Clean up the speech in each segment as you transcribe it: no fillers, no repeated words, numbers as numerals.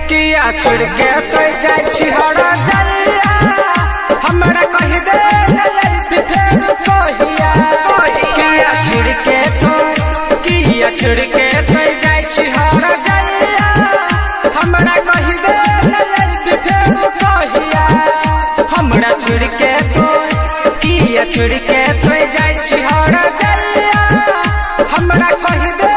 किया छिड़के तो जाय छिहरा जलिया हमरा कहि दे फेर कहिया किया छिड़के तो जाय छिहरा जलिया हमरा कहि दे फेर कहिया हमरा छिड़के तो किया छिड़के तो जाय छिहरा जलिया हमरा कहि दे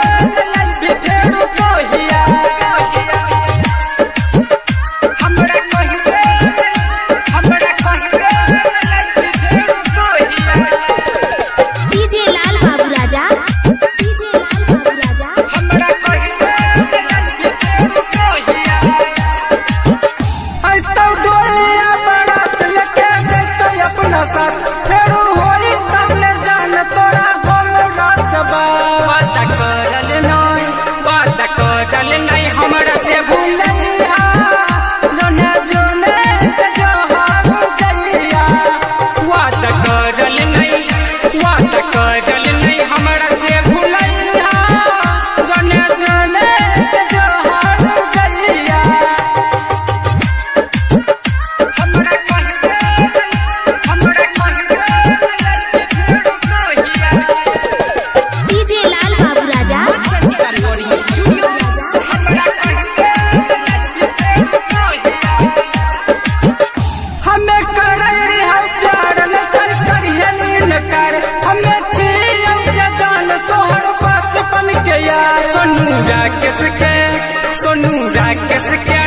सोनू राकेश के